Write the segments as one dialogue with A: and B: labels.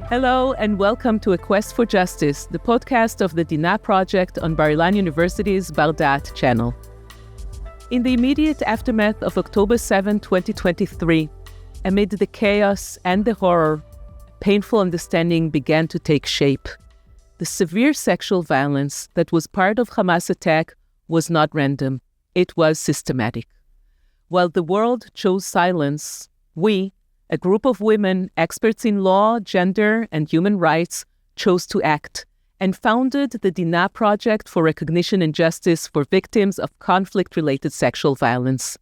A: Hello and welcome to A Quest for Justice, the podcast of the דינה project on Bar-Ilan University's בר-דעת channel. In the immediate aftermath of October 7, 2023, amid the chaos and the horror, a painful understanding began to take shape. The severe sexual violence that was part of Hamas attack was not random. It was systematic. While the world chose silence, we, a group of women, experts in law, gender, and human rights, chose to act and founded the דינה project for recognition and justice for victims of conflict-related sexual violence.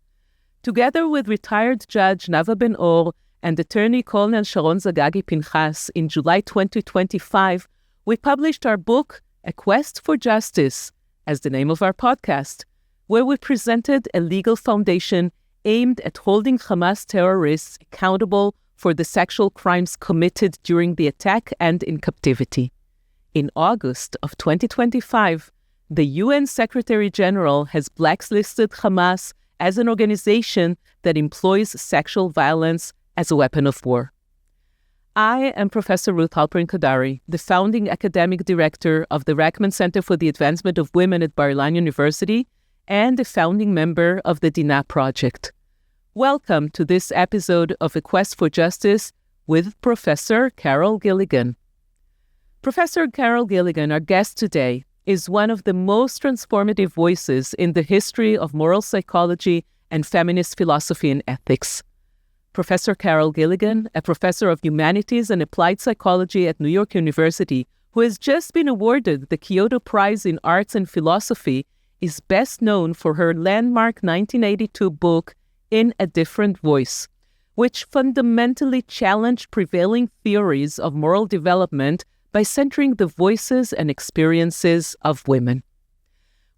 A: Together with retired Judge Nava Ben-Or and attorney Colonel Sharon Zagagi-Pinchas in July 2025, we published our book, A Quest for Justice, as the name of our podcast, where we presented a legal foundation aimed at holding Hamas terrorists accountable for the sexual crimes committed during the attack and in captivity. In August of 2025, the UN Secretary General has blacklisted Hamas as an organization that employs sexual violence as a weapon of war. I am Professor Hלפרין-קדרי, the founding academic director of the Rachman Center for the Advancement of Women at Bar-Ilan University and a founding member of the דינה project. Welcome to this episode of A Quest for Justice with Professor Carol גיליגן. Professor Carol גיליגן, our guest today, is one of the most transformative voices in the history of moral psychology and feminist philosophy and ethics. Professor Carol גיליגן, a professor of humanities and applied psychology at New York University, who has just been awarded the Kyoto Prize in Arts and Philosophy, is best known for her landmark 1982 book, In a Different Voice, which fundamentally challenged prevailing theories of moral development by centering the voices and experiences of women.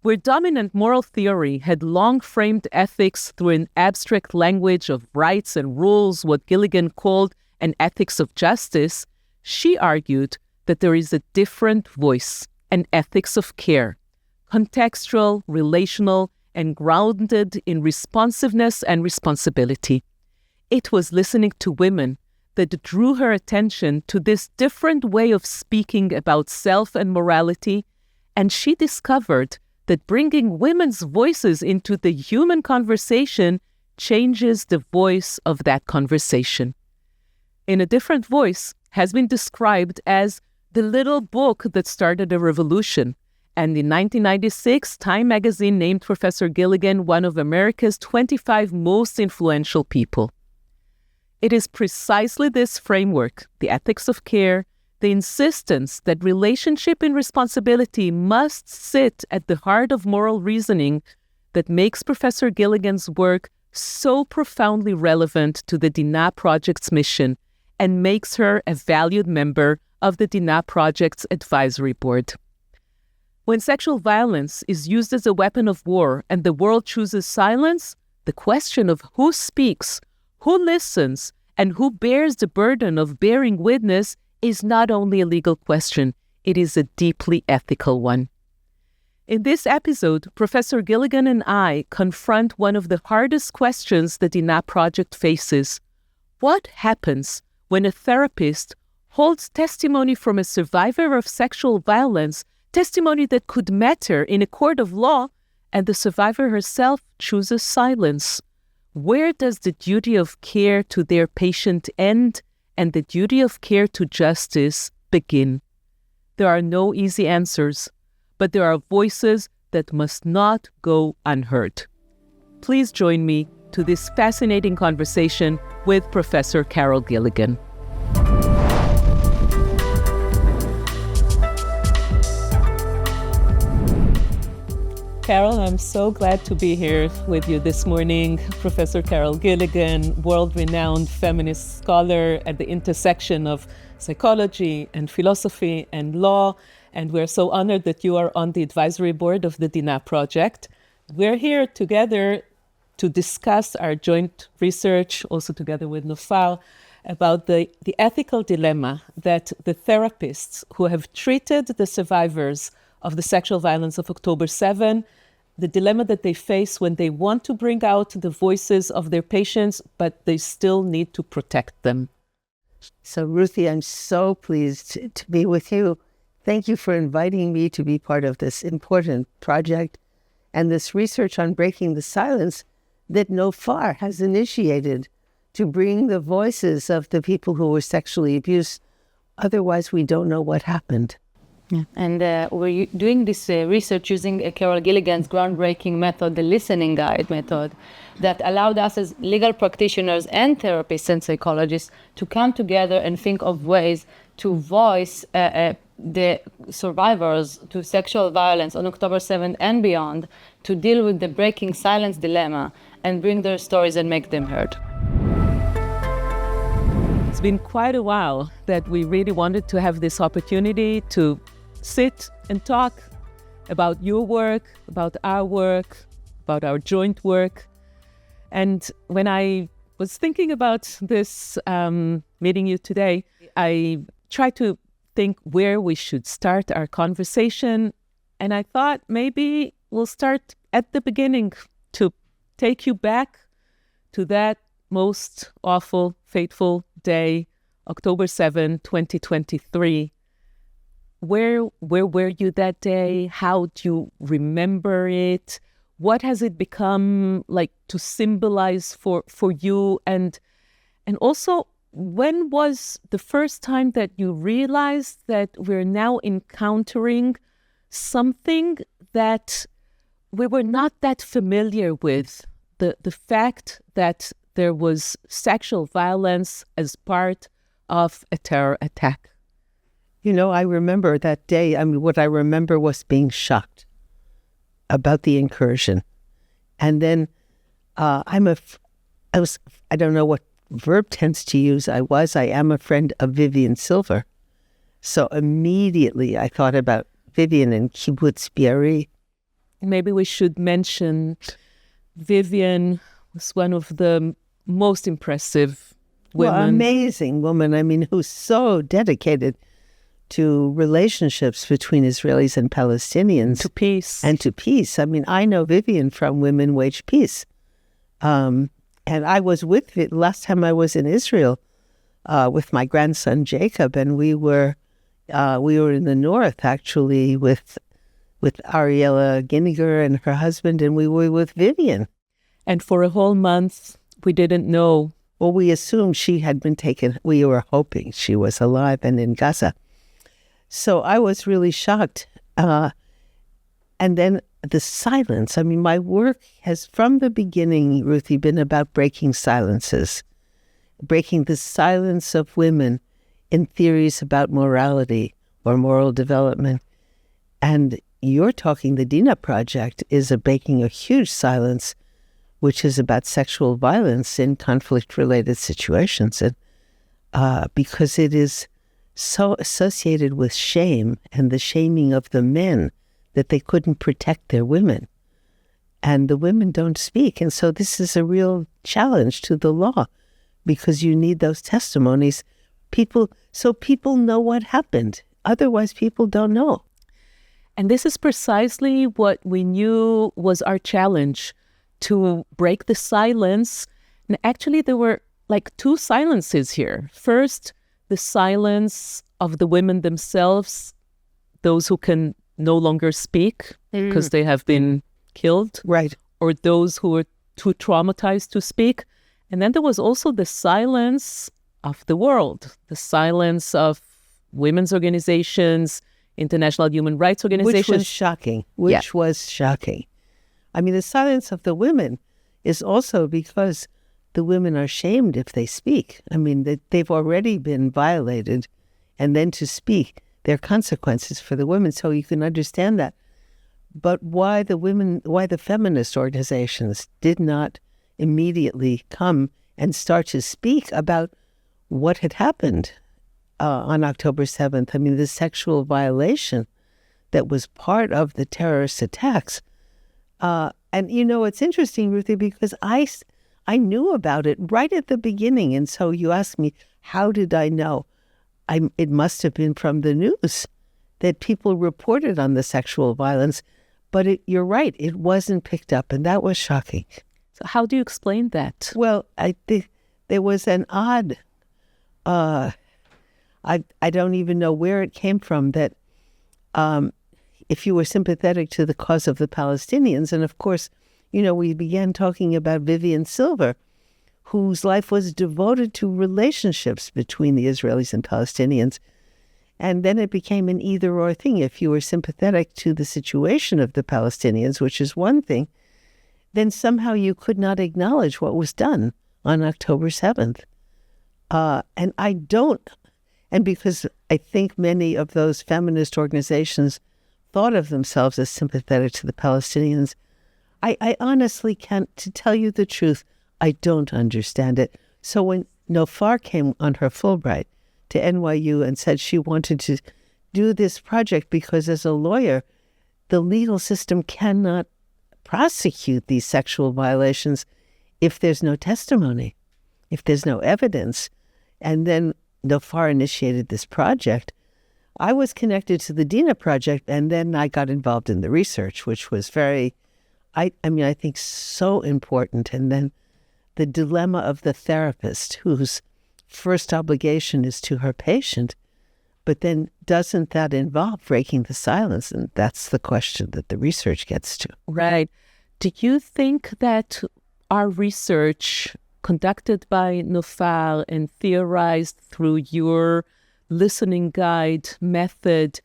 A: Where dominant moral theory had long framed ethics through an abstract language of rights and rules, what גיליגן called an ethics of justice, she argued that there is a different voice, an ethics of care, contextual, relational, and grounded in responsiveness and responsibility. It was listening to women that drew her attention to this different way of speaking about self and morality, and she discovered that bringing women's voices into the human conversation changes the voice of that conversation. In a Different Voice has been described as the little book that started a revolution, and in 1996, Time magazine named Professor גיליגן one of America's 25 most influential people. It is precisely this framework, the ethics of care, the insistence that relationship and responsibility must sit at the heart of moral reasoning, that makes Professor גיליגנ's work so profoundly relevant to the דינה project's mission and makes her a valued member of the דינה project's advisory board. When sexual violence is used as a weapon of war and the world chooses silence, the question of who speaks, who listens, and who bears the burden of bearing witness is not only a legal question, it is a deeply ethical one. In this episode, Professor גיליגן and I confront one of the hardest questions the דינה project faces. What happens when a therapist holds testimony from a survivor of sexual violence, testimony that could matter in a court of law, and the survivor herself chooses silence? Where does the duty of care to their patient end and the duty of care to justice begin? There are no easy answers, but there are voices that must not go unheard. Please join me to this fascinating conversation with Professor Carol גיליגן. Carol, I'm so glad to be here with you this morning. Professor Carol גיליגן, world-renowned feminist scholar at the intersection of psychology and philosophy and law. And we're so honored that you are on the advisory board of the דינה project. We're here together to discuss our joint research, also together with Nofar, about the ethical dilemma that the therapists who have treated the survivors of the sexual violence of October 7, the dilemma that they face when they want to bring out the voices of their patients, but they still need to protect them.
B: So, Ruthie, I'm so pleased to be with you. Thank you for inviting me to be part of this important project and this research on breaking the silence that NoFar has initiated to bring the voices of the people who were sexually abused. Otherwise, we don't know what happened.
C: Yeah. And we're doing this research using Carol Gilligan's groundbreaking method, the listening guide method, that allowed us as legal practitioners and therapists and psychologists to come together and think of ways to voice the survivors to sexual violence on October 7th and beyond, to deal with the breaking silence dilemma and bring their stories and make them heard.
A: It's been quite a while that we really wanted to have this opportunity to sit and talk about your work, about our joint work. And when I was thinking about this, meeting you today, I tried to think where we should start our conversation. And I thought maybe we'll start at the beginning to take you back to that most awful, fateful day, October 7, 2023. Where were you that day? How do you remember it? What has it become like to symbolize for you? And also, when was the first time that you realized that we're now encountering something that we were not that familiar with? The fact that there was sexual violence as part of a terror attack.
B: You know, I remember that day. I mean, what I remember was being shocked about the incursion. And then I don't know what verb tense to use. I am a friend of Vivian Silver. So immediately I thought about Vivian and Kibbutz Be'eri.
A: Maybe we should mention Vivian was one of the most impressive women.
B: Well, amazing woman. I mean, who's so dedicated to relationships between Israelis and Palestinians.
A: To peace.
B: And to peace. I mean, I know Vivian from Women Wage Peace. And I was with it last time I was in Israel with my grandson Jacob, and we were in the north actually with Ariella Ginniger and her husband, and we were with Vivian.
A: And for a whole month, we didn't know.
B: Well, we assumed she had been taken. We were hoping she was alive and in Gaza. So I was really shocked. And then the silence. I mean, my work has, from the beginning, Ruthie, been about breaking silences, breaking the silence of women in theories about morality or moral development. And you're talking, the Dina Project is breaking a huge silence, which is about sexual violence in conflict-related situations. And because it is so associated with shame and the shaming of the men that they couldn't protect their women. And the women don't speak. And so this is a real challenge to the law because you need those testimonies. So people know what happened. Otherwise, people don't know.
A: And this is precisely what we knew was our challenge, to break the silence. And actually, there were like two silences here. First, the silence of the women themselves, those who can no longer speak because they have been killed.
B: Right.
A: Or those who are too traumatized to speak. And then there was also the silence of the world, the silence of women's organizations, international human rights organizations.
B: Which was shocking. I mean, the silence of the women is also because the women are shamed if they speak. I mean, they've already been violated, and then to speak, there are consequences for the women, so you can understand that. But why the feminist organizations did not immediately come and start to speak about what had happened on October 7th. I mean, the sexual violation that was part of the terrorist attacks. And, you know, it's interesting, Ruthie, because I knew about it right at the beginning. And so you asked me, how did I know? It must have been from the news that people reported on the sexual violence. But you're right, it wasn't picked up. And that was shocking.
A: So how do you explain that?
B: Well, I think there was an odd I don't even know where it came from, that if you were sympathetic to the cause of the Palestinians, and of course, we began talking about Vivian Silver, whose life was devoted to relationships between the Israelis and Palestinians. And then it became an either-or thing. If you were sympathetic to the situation of the Palestinians, which is one thing, then somehow you could not acknowledge what was done on October 7th. And because I think many of those feminist organizations thought of themselves as sympathetic to the Palestinians, I honestly can't, to tell you the truth, I don't understand it. So when Nofar came on her Fulbright to NYU and said she wanted to do this project because as a lawyer, the legal system cannot prosecute these sexual violations if there's no testimony, if there's no evidence. And then Nofar initiated this project. I was connected to the Dina project, and then I got involved in the research, which was very, I think so important. And then the dilemma of the therapist, whose first obligation is to her patient, but then doesn't that involve breaking the silence? And that's the question that the research gets to.
A: Right. Do you think that our research conducted by Nofar and theorized through your listening guide method,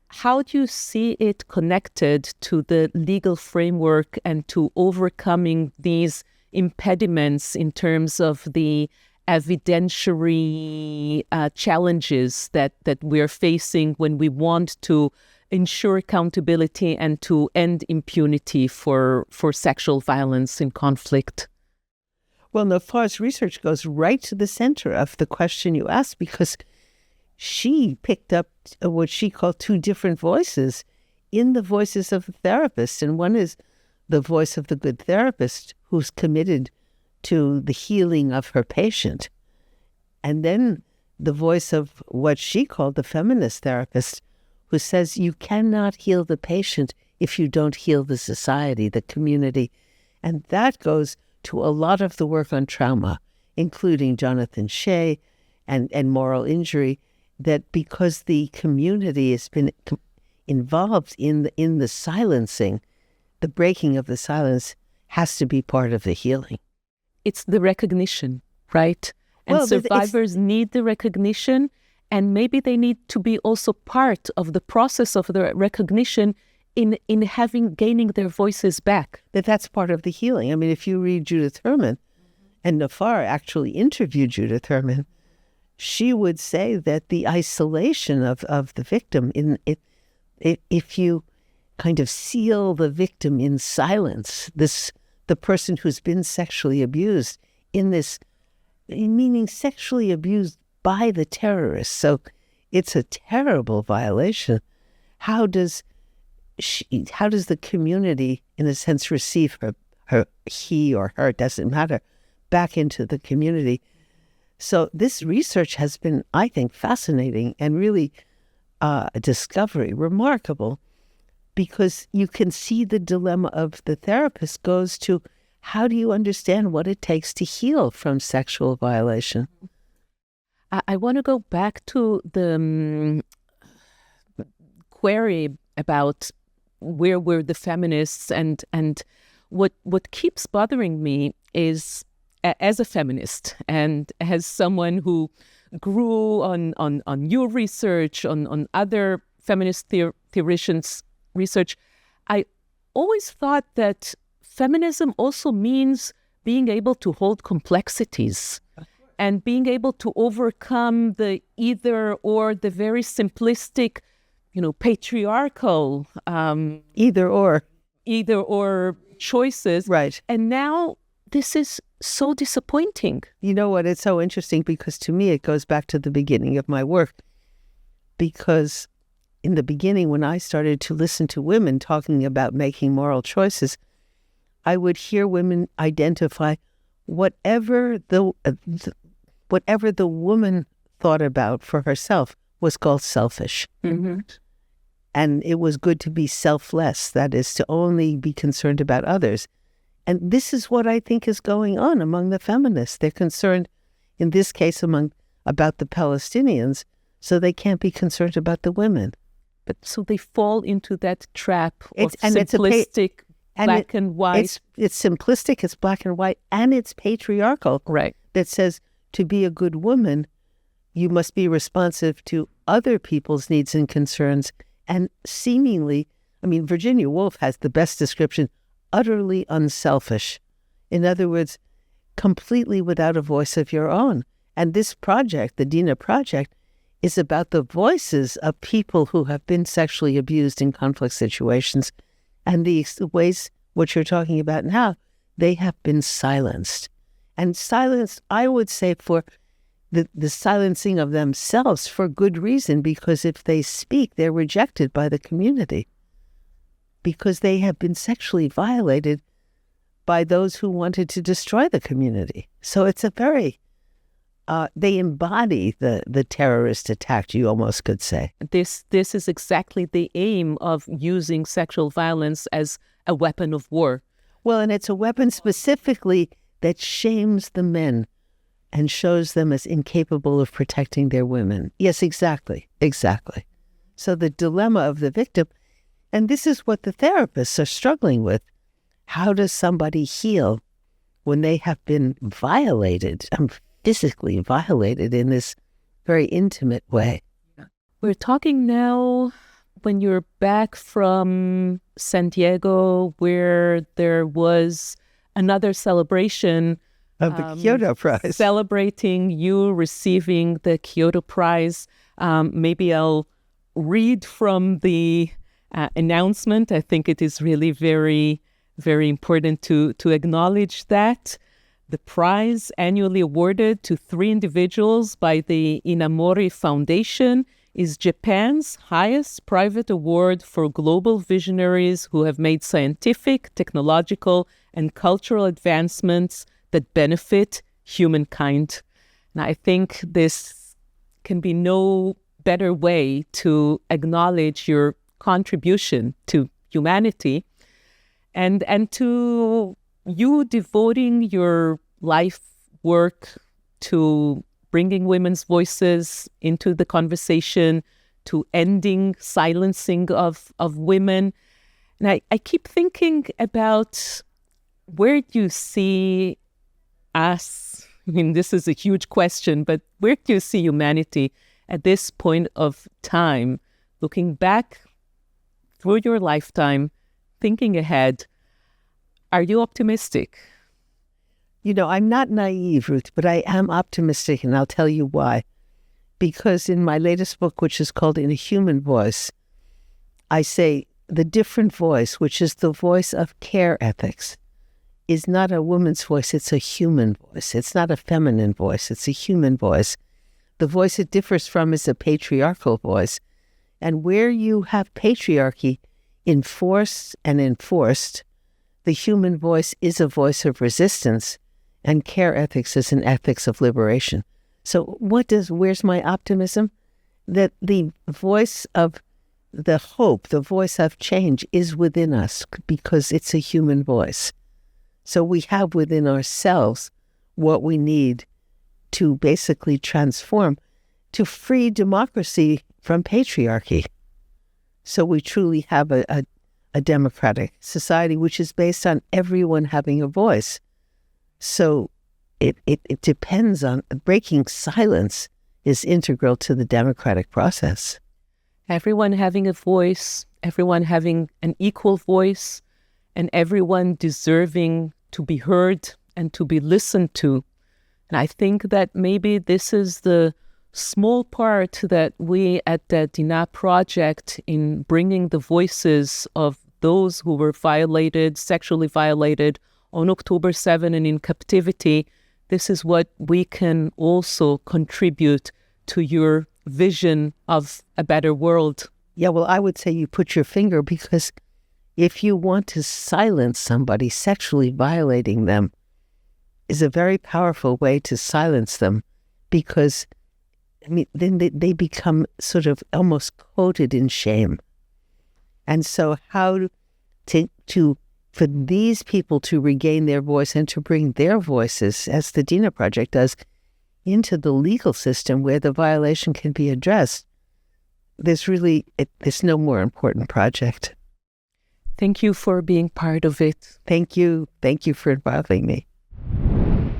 A: how do you see it connected to the legal framework and to overcoming these impediments in terms of the evidentiary challenges that we're facing when we want to ensure accountability and to end impunity for sexual violence in conflict?
B: Well, Nofar's research goes right to the center of the question you asked, because she picked up what she called two different voices in the voices of the therapist. And one is the voice of the good therapist who's committed to the healing of her patient. And then the voice of what she called the feminist therapist, who says you cannot heal the patient if you don't heal the society, the community. And that goes to a lot of the work on trauma, including Jonathan Shea and moral injury, that because the community has been involved in the silencing, the breaking of the silence has to be part of the healing.
A: It's the recognition, right? And survivors need the recognition, and maybe they need to be also part of the process of the recognition in gaining their voices back.
B: That's part of the healing. I mean, if you read Judith Herman, and Nofar actually interviewed Judith Herman, she would say that the isolation of the victim, if you kind of seal the victim in silence, the person who's been sexually abused meaning sexually abused by the terrorists. So it's a terrible violation. How does the community, in a sense, receive he or her, doesn't matter, back into the community? So this research has been, I think, fascinating and really a discovery, remarkable, because you can see the dilemma of the therapist goes to, how do you understand what it takes to heal from sexual violation?
A: I want to go back to the query about where were the feminists, and what keeps bothering me is, as a feminist and as someone who grew on your research, on other feminist theoricians' research, I always thought that feminism also means being able to hold complexities and being able to overcome the either or, the very simplistic, patriarchal
B: either
A: or choices.
B: Right.
A: And now this is so disappointing.
B: You know what? It's so interesting, because to me it goes back to the beginning of my work. Because in the beginning, when I started to listen to women talking about making moral choices, I would hear women identify whatever the woman thought about for herself was called selfish.
A: Mm-hmm.
B: And it was good to be selfless, that is, to only be concerned about others. And this is what I think is going on among the feminists. They're concerned, in this case, about the Palestinians, so they can't be concerned about the women.
A: But so they fall into that trap of
B: And
A: simplistic black and white.
B: It's simplistic, it's black and white, and it's patriarchal.
A: Right.
B: That says to be a good woman, you must be responsive to other people's needs and concerns. And seemingly, I mean, Virginia Woolf has the best description, utterly unselfish. In other words, completely without a voice of your own. And this project, the Dina Project, is about the voices of people who have been sexually abused in conflict situations and the ways, what you're talking about now, they have been silenced. And silenced, I would say, for the silencing of themselves for good reason, because if they speak, they're rejected by the community because they have been sexually violated by those who wanted to destroy the community. So it's a very... they embody the terrorist attack, you almost could say.
A: This is exactly the aim of using sexual violence as a weapon of war.
B: Well, and it's a weapon specifically that shames the men and shows them as incapable of protecting their women. Yes, exactly. So the dilemma of the victim, and this is what the therapists are struggling with. How does somebody heal when they have been violated? Physically violated in this very intimate way.
A: We're talking now when you're back from San Diego, where there was another celebration
B: of the Kyoto Prize.
A: Celebrating you receiving the Kyoto Prize. Maybe I'll read from the announcement. I think it is really very, very important to acknowledge that. The prize, annually awarded to 3 individuals by the Inamori Foundation, is Japan's highest private award for global visionaries who have made scientific, technological, and cultural advancements that benefit humankind. And I think this can be no better way to acknowledge your contribution to humanity and to you devoting your life work to bringing women's voices into the conversation, to ending silencing of women. And I keep thinking about where do you see us? I mean, this is a huge question, but where do you see humanity at this point of time, looking back through your lifetime, thinking ahead? Are you optimistic?
B: You know, I'm not naive, Ruth, but I am optimistic, and I'll tell you why. Because in my latest book, which is called In a Human Voice, I say the different voice, which is the voice of care ethics, is not a woman's voice, it's a human voice. It's not a feminine voice, it's a human voice. The voice it differs from is a patriarchal voice. And where you have patriarchy enforced and enforced, the human voice is a voice of resistance, and care ethics is an ethics of liberation. So where's my optimism? That the voice of the hope, the voice of change is within us because it's a human voice. So we have within ourselves what we need to basically transform, to free democracy from patriarchy. So we truly have a democratic society which is based on everyone having a voice. So it depends on breaking silence is integral to the democratic process.
A: Everyone having a voice, everyone having an equal voice, and everyone deserving to be heard and to be listened to. And I think that maybe this is the small part that we at the Dina Project, in bringing the voices of those who were violated, sexually violated on October 7 and in captivity, this is what we can also contribute to your vision of a better world.
B: Yeah, well, I would say you put your finger, because if you want to silence somebody, sexually violating them is a very powerful way to silence them, because then they become sort of almost coated in shame. And so how for these people to regain their voice and to bring their voices, as the Dina Project does, into the legal system where the violation can be addressed, there's no more important project.
A: Thank you for being part of it.
B: Thank you. Thank you for involving me.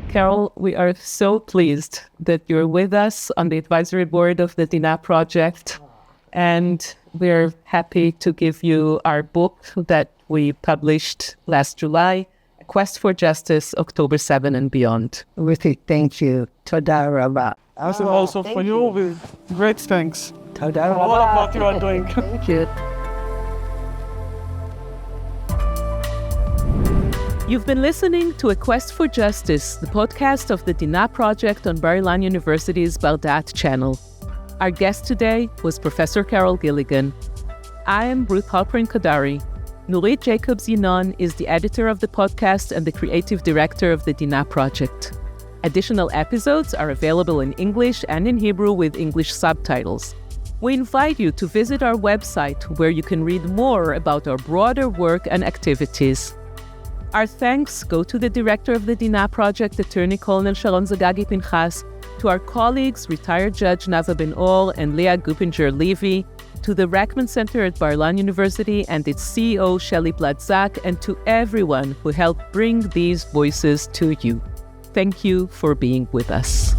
A: Carol, we are so pleased that you're with us on the advisory board of the Dina Project, and we're happy to give you our book that we published last July, A Quest for Justice, October 7 and Beyond.
B: Ruthie, thank you. Toda rabba.
D: Also for you, with great thanks.
B: Toda
D: For all of what you are doing.
B: Thank you.
A: You've been listening to A Quest for Justice, the podcast of the Dina Project on Bar-Ilan University's Bar-Dat channel. Our guest today was Professor Carol גיליגן. I am Ruth Halpern-Kadari. Nurit Jacobs-Yinon is the editor of the podcast and the creative director of the Dina Project. Additional episodes are available in English and in Hebrew with English subtitles. We invite you to visit our website where you can read more about our broader work and activities. Our thanks go to the director of the Dina Project, Attorney Colonel Sharon Zagagi-Pinchas, to our colleagues, retired Judge Nava Ben-Or and Leah Guppinger-Levy, to the Rachman Center at Bar-Ilan University and its CEO, Shelley Bladzak, and to everyone who helped bring these voices to you. Thank you for being with us.